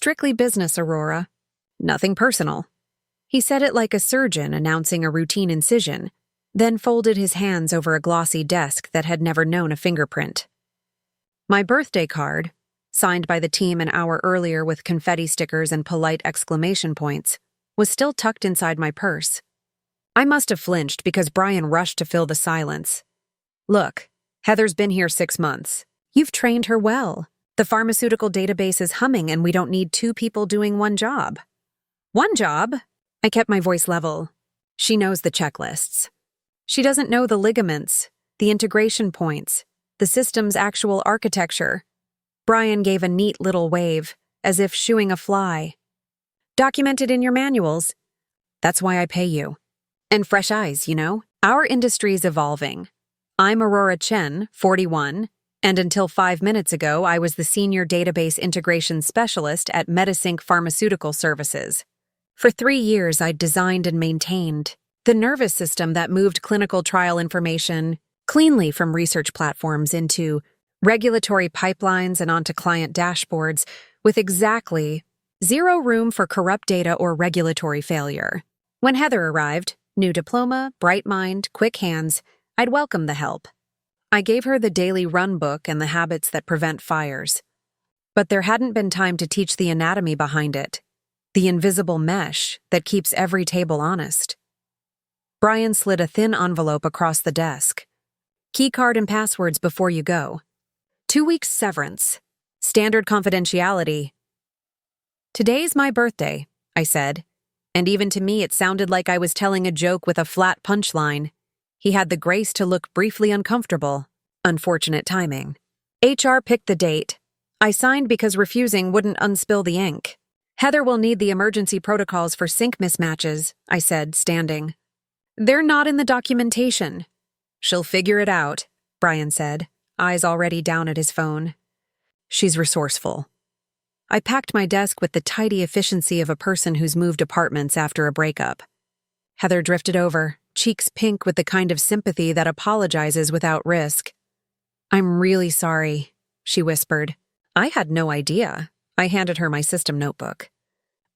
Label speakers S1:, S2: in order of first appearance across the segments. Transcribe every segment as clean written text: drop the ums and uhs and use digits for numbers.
S1: Strictly business, Aurora. Nothing personal." He said it like a surgeon announcing a routine incision, then folded his hands over a glossy desk that had never known a fingerprint. My birthday card, signed by the team an hour earlier with confetti stickers and polite exclamation points, was still tucked inside my purse. I must have flinched because Brian rushed to fill the silence. "Look, Heather's been here 6 months. You've trained her well. The pharmaceutical database is humming and we don't need 2 people doing one job." "One job?" I kept my voice level. "She knows the checklists. She doesn't know the ligaments, the integration points, the system's actual architecture." Brian gave a neat little wave, as if shooing a fly. "Documented in your manuals. That's why I pay you. And fresh eyes, you know? Our industry's evolving. I'm Aurora Chen, 41, and until 5 minutes ago I was the Senior Database Integration Specialist at Medisync Pharmaceutical Services. For 3 years I'd designed and maintained the nervous system that moved clinical trial information cleanly from research platforms into regulatory pipelines and onto client dashboards with exactly 0 room for corrupt data or regulatory failure. When Heather arrived, new diploma, bright mind, quick hands, I'd welcome the help. I gave her the daily run book and the habits that prevent fires. But there hadn't been time to teach the anatomy behind it, the invisible mesh that keeps every table honest. Brian slid a thin envelope across the desk. "Keycard and passwords before you go. 2 weeks severance. Standard confidentiality." "Today's my birthday," I said, and even to me it sounded like I was telling a joke with a flat punchline. He had the grace to look briefly uncomfortable. Unfortunate timing. HR picked the date. I signed because refusing wouldn't unspill the ink. "Heather will need the emergency protocols for sync mismatches," I said, standing. "They're not in the documentation." "She'll figure it out," Brian said, eyes already down at his phone. "She's resourceful." I packed my desk with the tidy efficiency of a person who's moved apartments after a breakup. Heather drifted over, cheeks pink with the kind of sympathy that apologizes without risk. "I'm really sorry," she whispered. I had no idea. I handed her my system notebook.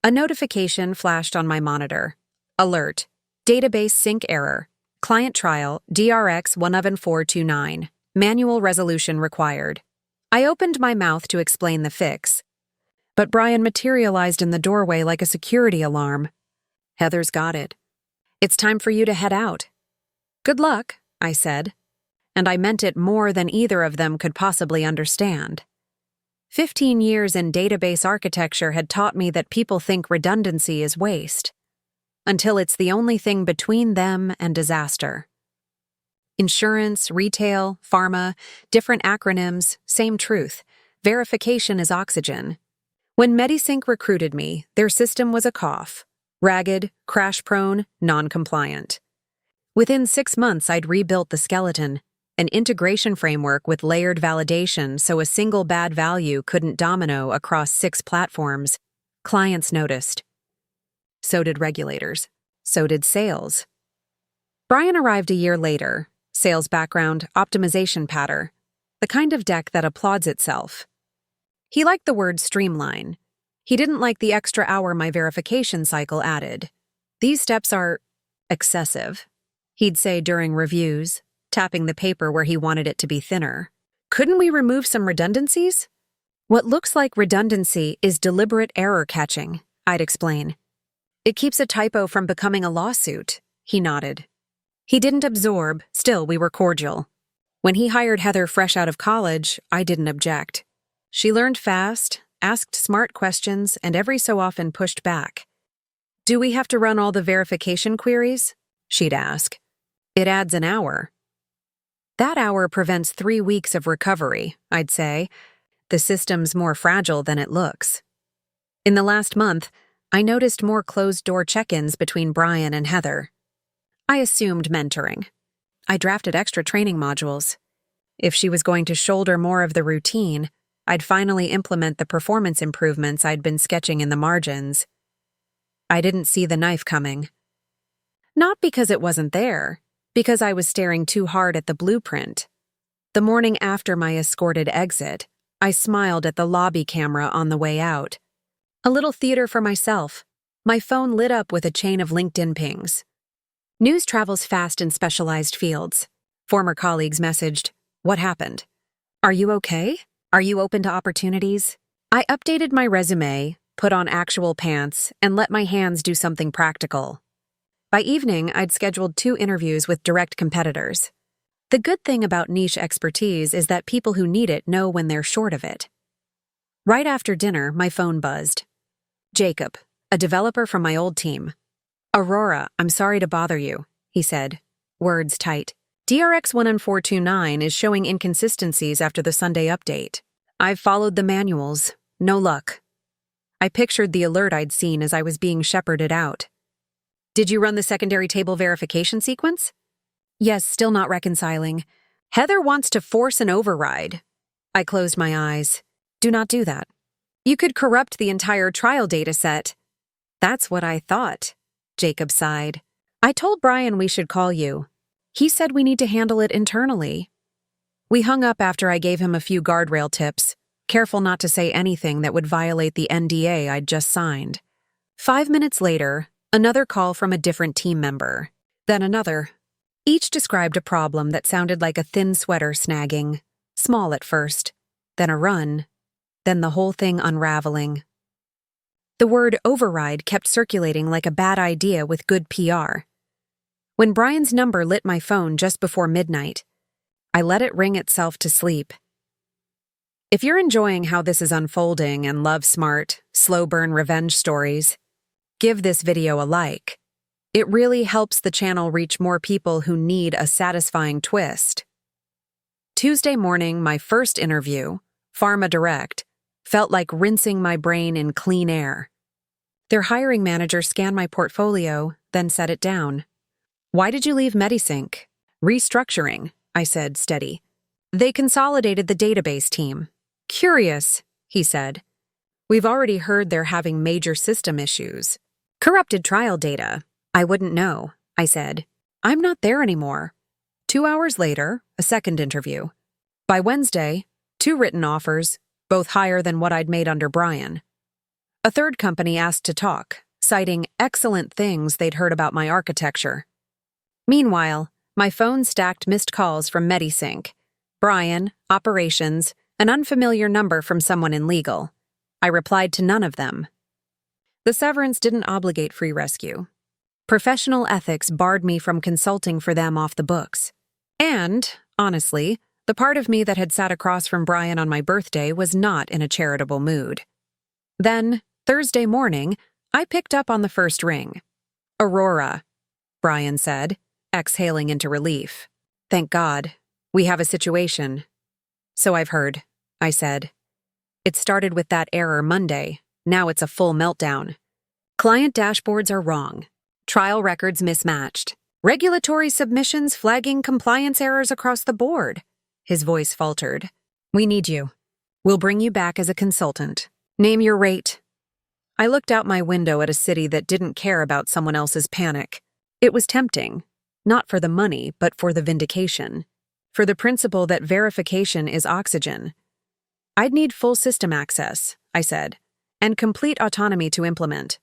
S1: A notification flashed on my monitor. Alert. Database sync error. Client trial DRX 11429. Manual resolution required. I opened my mouth to explain the fix, but Brian materialized in the doorway like a security alarm. "Heather's got it. It's time for you to head out." "Good luck," I said, and I meant it more than either of them could possibly understand. 15 years in database architecture had taught me that people think redundancy is waste, until it's the only thing between them and disaster. Insurance, retail, pharma, different acronyms, same truth. Verification is oxygen. When Medisync recruited me, their system was a cough. Ragged, crash-prone, non-compliant. Within 6 months, I'd rebuilt the skeleton, an integration framework with layered validation so a single bad value couldn't domino across 6 platforms. Clients noticed. So did regulators. So did sales. Brian arrived a year later. Sales background, optimization pattern. The kind of deck that applauds itself. He liked the word streamline. He didn't like the extra hour my verification cycle added. "These steps are excessive," he'd say during reviews, tapping the paper where he wanted it to be thinner. "Couldn't we remove some redundancies?" "What looks like redundancy is deliberate error catching," I'd explain. "It keeps a typo from becoming a lawsuit," he nodded. He didn't absorb, still we were cordial. When he hired Heather fresh out of college, I didn't object. She learned fast, asked smart questions, and every so often pushed back. "Do we have to run all the verification queries?" she'd ask. "It adds an hour." "That hour prevents 3 weeks of recovery," I'd say. "The system's more fragile than it looks." In the last month, I noticed more closed-door check-ins between Brian and Heather. I assumed mentoring. I drafted extra training modules. If she was going to shoulder more of the routine, I'd finally implement the performance improvements I'd been sketching in the margins. I didn't see the knife coming. Not because it wasn't there, because I was staring too hard at the blueprint. The morning after my escorted exit, I smiled at the lobby camera on the way out. A little theater for myself. My phone lit up with a chain of LinkedIn pings. News travels fast in specialized fields. Former colleagues messaged, "What happened? Are you okay? Are you open to opportunities?" I updated my resume, put on actual pants, and let my hands do something practical. By evening, I'd scheduled 2 interviews with direct competitors. The good thing about niche expertise is that people who need it know when they're short of it. Right after dinner, my phone buzzed. Jacob, a developer from my old team. "Aurora, I'm sorry to bother you," he said, words tight. "DRX11429 is showing inconsistencies after the Sunday update. I've followed the manuals. No luck." I pictured the alert I'd seen as I was being shepherded out. "Did you run the secondary table verification sequence?" "Yes, still not reconciling. Heather wants to force an override." I closed my eyes. "Do not do that. You could corrupt the entire trial data set." "That's what I thought," Jacob sighed. "I told Brian we should call you. He said we need to handle it internally." We hung up after I gave him a few guardrail tips, careful not to say anything that would violate the NDA I'd just signed. 5 minutes later, another call from a different team member. Then another. Each described a problem that sounded like a thin sweater snagging, small at first, then a run, then the whole thing unraveling. The word override kept circulating like a bad idea with good PR. When Brian's number lit my phone just before midnight, I let it ring itself to sleep. If you're enjoying how this is unfolding and love smart, slow-burn revenge stories, give this video a like. It really helps the channel reach more people who need a satisfying twist. Tuesday morning, my first interview, Pharma Direct, felt like rinsing my brain in clean air. Their hiring manager scanned my portfolio, then set it down. "Why did you leave Medisync?" "Restructuring," I said, steady. "They consolidated the database team." "Curious," he said. "We've already heard they're having major system issues." "Corrupted trial data." "I wouldn't know," I said. "I'm not there anymore." 2 hours later, a second interview. By Wednesday, 2 written offers, both higher than what I'd made under Brian. A third company asked to talk, citing excellent things they'd heard about my architecture. Meanwhile, my phone stacked missed calls from Medisync, Brian, operations, an unfamiliar number from someone in legal. I replied to none of them. The severance didn't obligate free rescue. Professional ethics barred me from consulting for them off the books. And, honestly, the part of me that had sat across from Brian on my birthday was not in a charitable mood. Then, Thursday morning, I picked up on the first ring. "Aurora," Brian said, exhaling into relief. "Thank God. We have a situation." "So I've heard," I said. "It started with that error Monday. Now it's a full meltdown. Client dashboards are wrong. Trial records mismatched. Regulatory submissions flagging compliance errors across the board." His voice faltered. "We need you. We'll bring you back as a consultant. Name your rate." I looked out my window at a city that didn't care about someone else's panic. It was tempting, not for the money, but for the vindication, for the principle that verification is oxygen. "I'd need full system access," I said, "and complete autonomy to implement."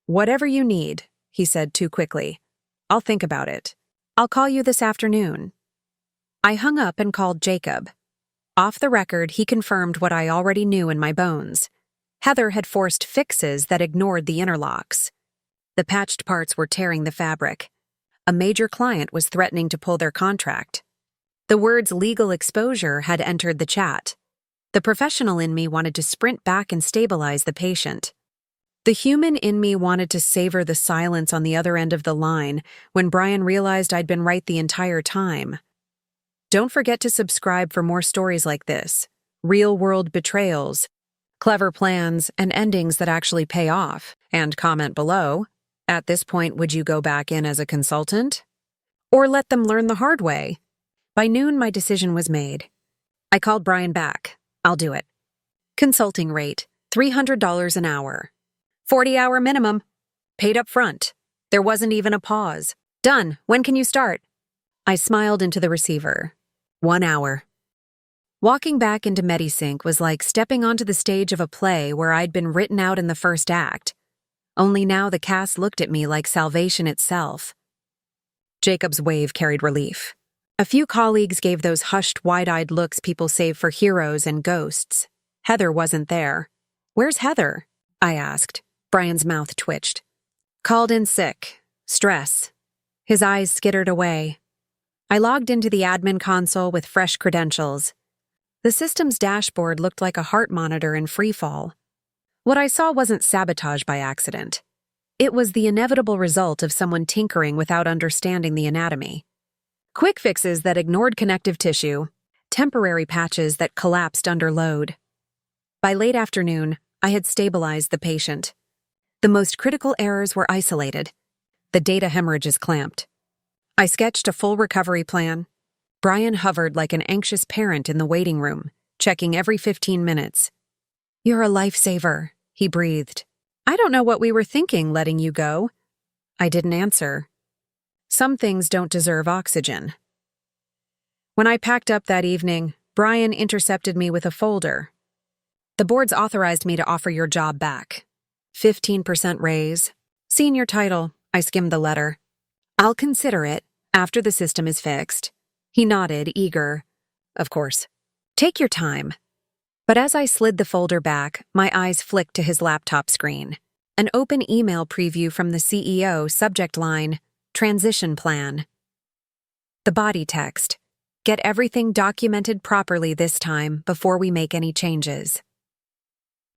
S1: "Whatever you need," he said too quickly. "I'll think about it. I'll call you this afternoon." I hung up and called Jacob. Off the record, he confirmed what I already knew in my bones. Heather had forced fixes that ignored the interlocks. The patched parts were tearing the fabric. A major client was threatening to pull their contract. The words legal exposure had entered the chat. The professional in me wanted to sprint back and stabilize the patient. The human in me wanted to savor the silence on the other end of the line when Brian realized I'd been right the entire time. Don't forget to subscribe for more stories like this, real-world betrayals, clever plans, and endings that actually pay off. And comment below, at this point, would you go back in as a consultant? Or let them learn the hard way? By noon, my decision was made. I called Brian back. "I'll do it. Consulting rate, $300 an hour. 40-hour minimum. Paid up front. There wasn't even a pause. Done. When can you start?" I smiled into the receiver. 1 hour. Walking back into Medisync was like stepping onto the stage of a play where I'd been written out in the first act. Only now the cast looked at me like salvation itself. Jacob's wave carried relief. A few colleagues gave those hushed, wide-eyed looks people save for heroes and ghosts. Heather wasn't there. "Where's Heather?" I asked. Brian's mouth twitched. "Called in sick. Stress." His eyes skittered away. I logged into the admin console with fresh credentials. The system's dashboard looked like a heart monitor in freefall. What I saw wasn't sabotage by accident. It was the inevitable result of someone tinkering without understanding the anatomy. Quick fixes that ignored connective tissue, temporary patches that collapsed under load. By late afternoon, I had stabilized the patient. The most critical errors were isolated. The data hemorrhages clamped. I sketched a full recovery plan. Brian hovered like an anxious parent in the waiting room, checking every 15 minutes. "You're a lifesaver," he breathed. "I don't know what we were thinking letting you go." I didn't answer. Some things don't deserve oxygen. When I packed up that evening, Brian intercepted me with a folder. "The board's authorized me to offer your job back. 15% raise. Senior title," I skimmed the letter. "I'll consider it after the system is fixed." He nodded, eager. "Of course. Take your time." But as I slid the folder back, my eyes flicked to his laptop screen. An open email preview from the CEO, subject line, "Transition Plan." The body text, "Get everything documented properly this time before we make any changes."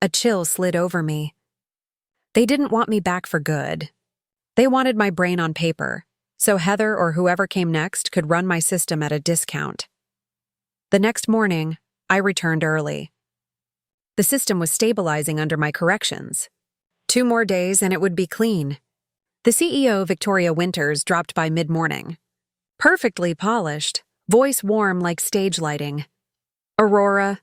S1: A chill slid over me. They didn't want me back for good. They wanted my brain on paper, so Heather or whoever came next could run my system at a discount. The next morning, I returned early. The system was stabilizing under my corrections. 2 more days and it would be clean. The CEO, Victoria Winters, dropped by mid-morning. Perfectly polished, voice warm like stage lighting. "Aurora,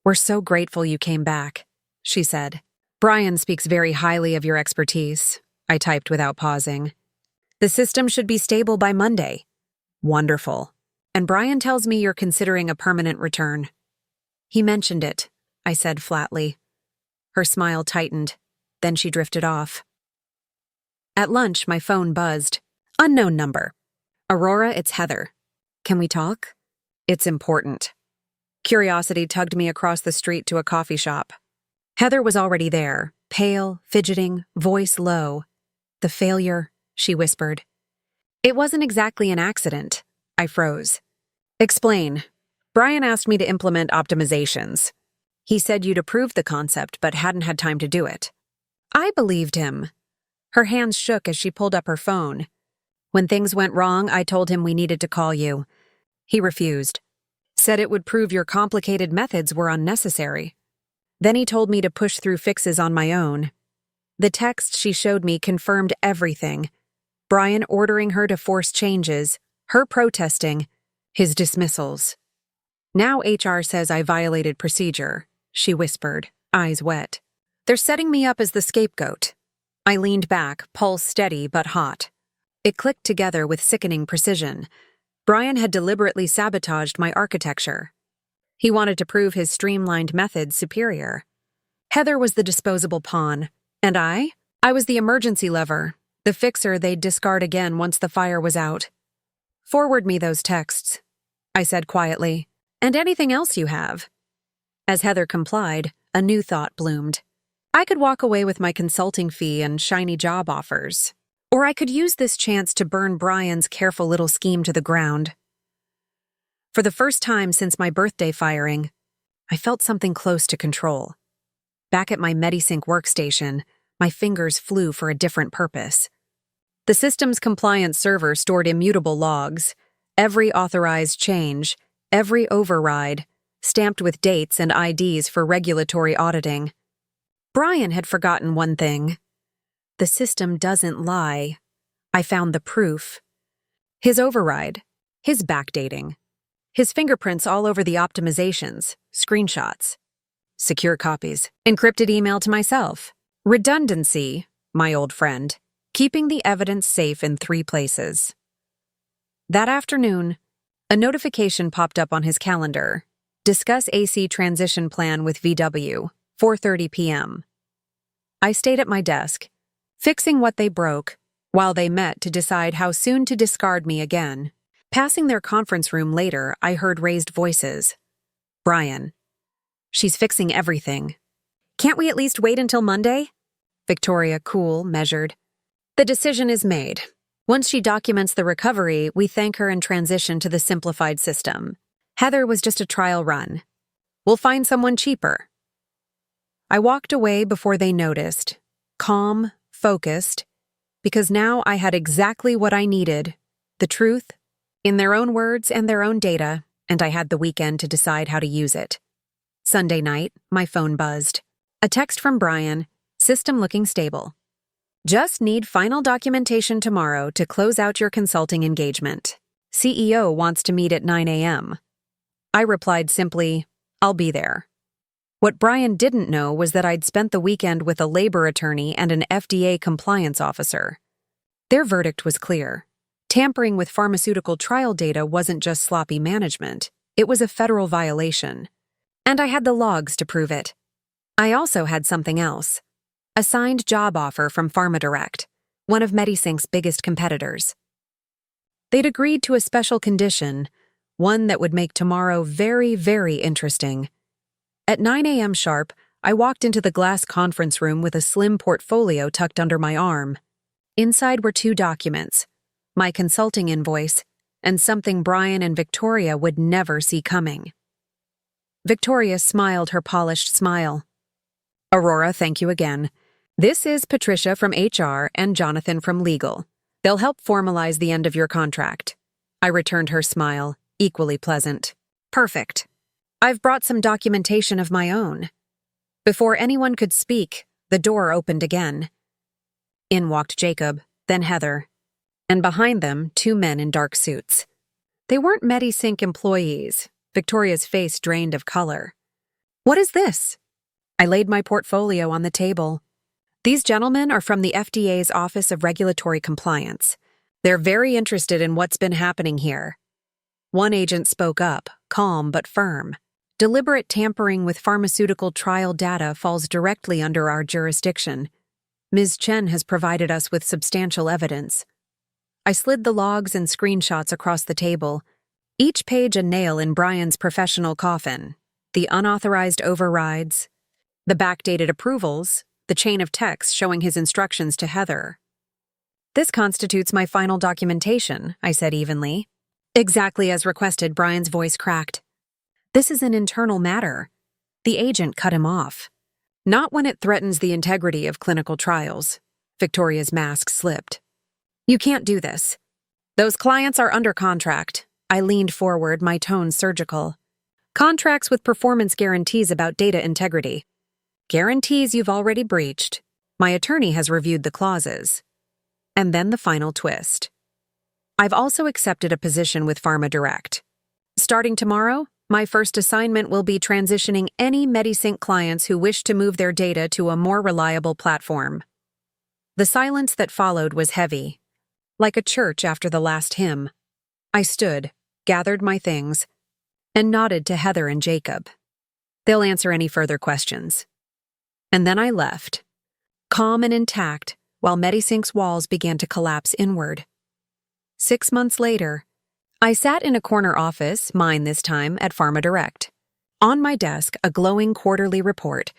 S1: we're so grateful you came back," she said. "Brian speaks very highly of your expertise," I typed without pausing. "The system should be stable by Monday." "Wonderful. And Brian tells me you're considering a permanent return." "He mentioned it," I said flatly. Her smile tightened, then she drifted off. At lunch, my phone buzzed. "Unknown number. Aurora, it's Heather. Can we talk?" "It's important." Curiosity tugged me across the street to a coffee shop. Heather was already there, pale, fidgeting, voice low. "The failure," she whispered. "It wasn't exactly an accident." I froze. "Explain." "Brian asked me to implement optimizations. He said you'd approved the concept but hadn't had time to do it." I believed him. Her hands shook as she pulled up her phone. "When things went wrong, I told him we needed to call you. He refused. Said it would prove your complicated methods were unnecessary. Then he told me to push through fixes on my own." The text she showed me confirmed everything. Brian ordering her to force changes, her protesting, his dismissals. "Now HR says I violated procedure," she whispered, eyes wet. "They're setting me up as the scapegoat." I leaned back, pulse steady but hot. It clicked together with sickening precision. Brian had deliberately sabotaged my architecture. He wanted to prove his streamlined methods superior. Heather was the disposable pawn, and I was the emergency lever, the fixer they'd discard again once the fire was out. "Forward me those texts," I said quietly, "and anything else you have." As Heather complied, a new thought bloomed. I could walk away with my consulting fee and shiny job offers, or I could use this chance to burn Brian's careful little scheme to the ground. For the first time since my birthday firing, I felt something close to control. Back at my Medisync workstation, my fingers flew for a different purpose. The system's compliance server stored immutable logs, every authorized change, every override, stamped with dates and IDs for regulatory auditing. Brian had forgotten one thing. The system doesn't lie. I found the proof. His override, his backdating, his fingerprints all over the optimizations, screenshots, secure copies, encrypted email to myself. Redundancy, my old friend, keeping the evidence safe in 3 places. That afternoon, a notification popped up on his calendar. Discuss AC transition plan with VW, 4:30 p.m. I stayed at my desk, fixing what they broke, while they met to decide how soon to discard me again. Passing their conference room later, I heard raised voices. Brian. She's fixing everything. Can't we at least wait until Monday? Victoria, cool, measured. The decision is made. Once she documents the recovery, we thank her and transition to the simplified system. Heather was just a trial run. We'll find someone cheaper. I walked away before they noticed, calm, focused, because now I had exactly what I needed, the truth, in their own words and their own data, and I had the weekend to decide how to use it. Sunday night, my phone buzzed. A text from Brian, system looking stable. Just need final documentation tomorrow to close out your consulting engagement. CEO wants to meet at 9 a.m. I replied simply, I'll be there. What Brian didn't know was that I'd spent the weekend with a labor attorney and an FDA compliance officer. Their verdict was clear. Tampering with pharmaceutical trial data wasn't just sloppy management, it was a federal violation. And I had the logs to prove it. I also had something else. A signed job offer from PharmaDirect, one of MediSync's biggest competitors. They'd agreed to a special condition, one that would make tomorrow very, very interesting. At 9 a.m. sharp, I walked into the glass conference room with a slim portfolio tucked under my arm. Inside were 2 documents, my consulting invoice, and something Brian and Victoria would never see coming. Victoria smiled her polished smile. Aurora, thank you again. This is Patricia from HR and Jonathan from Legal. They'll help formalize the end of your contract. I returned her smile, equally pleasant. Perfect. I've brought some documentation of my own. Before anyone could speak, the door opened again. In walked Jacob, then Heather, and behind them 2 men in dark suits. They weren't MediSync employees. Victoria's face drained of color. What is this? I laid my portfolio on the table. These gentlemen are from the FDA's Office of Regulatory Compliance. They're very interested in what's been happening here. One agent spoke up, calm but firm. Deliberate tampering with pharmaceutical trial data falls directly under our jurisdiction. Ms. Chen has provided us with substantial evidence. I slid the logs and screenshots across the table, each page a nail in Brian's professional coffin. The unauthorized overrides, the backdated approvals, the chain of text showing his instructions to Heather. This constitutes my final documentation, I said evenly. Exactly as requested, Brian's voice cracked. This is an internal matter. The agent cut him off. Not when it threatens the integrity of clinical trials. Victoria's mask slipped. You can't do this. Those clients are under contract. I leaned forward, my tone surgical. Contracts with performance guarantees about data integrity. Guarantees you've already breached. My attorney has reviewed the clauses. And then the final twist. I've also accepted a position with PharmaDirect. Starting tomorrow, my first assignment will be transitioning any MediSync clients who wish to move their data to a more reliable platform. The silence that followed was heavy, like a church after the last hymn. I stood, gathered my things, and nodded to Heather and Jacob. They'll answer any further questions. And then I left, calm and intact, while MediSync's walls began to collapse inward. 6 months later, I sat in a corner office, mine this time, at PharmaDirect. On my desk, a glowing quarterly report.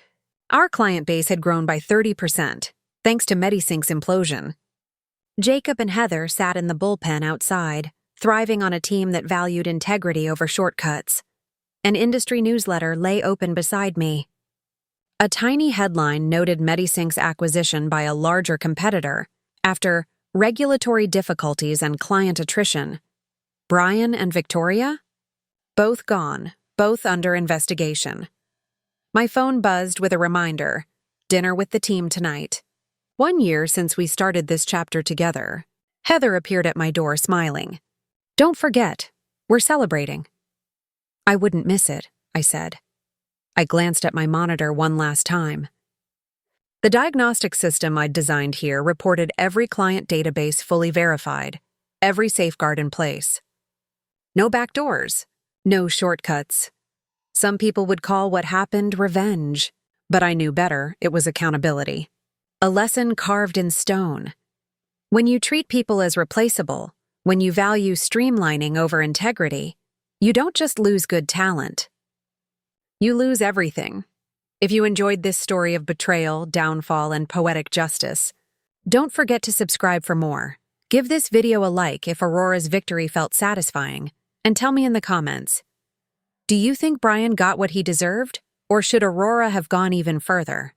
S1: Our client base had grown by 30%, thanks to MediSync's implosion. Jacob and Heather sat in the bullpen outside, thriving on a team that valued integrity over shortcuts. An industry newsletter lay open beside me. A tiny headline noted MediSync's acquisition by a larger competitor after regulatory difficulties and client attrition. Brian and Victoria? Both gone, both under investigation. My phone buzzed with a reminder. Dinner with the team tonight. 1 year since we started this chapter together. Heather appeared at my door smiling. Don't forget, we're celebrating. I wouldn't miss it, I said. I glanced at my monitor one last time. The diagnostic system I'd designed here reported every client database fully verified, every safeguard in place. No backdoors, no shortcuts. Some people would call what happened revenge, but I knew better. It was accountability. A lesson carved in stone. When you treat people as replaceable, when you value streamlining over integrity, you don't just lose good talent. You lose everything. If you enjoyed this story of betrayal, downfall, and poetic justice, don't forget to subscribe for more. Give this video a like if Aurora's victory felt satisfying, and tell me in the comments, do you think Brian got what he deserved, or should Aurora have gone even further?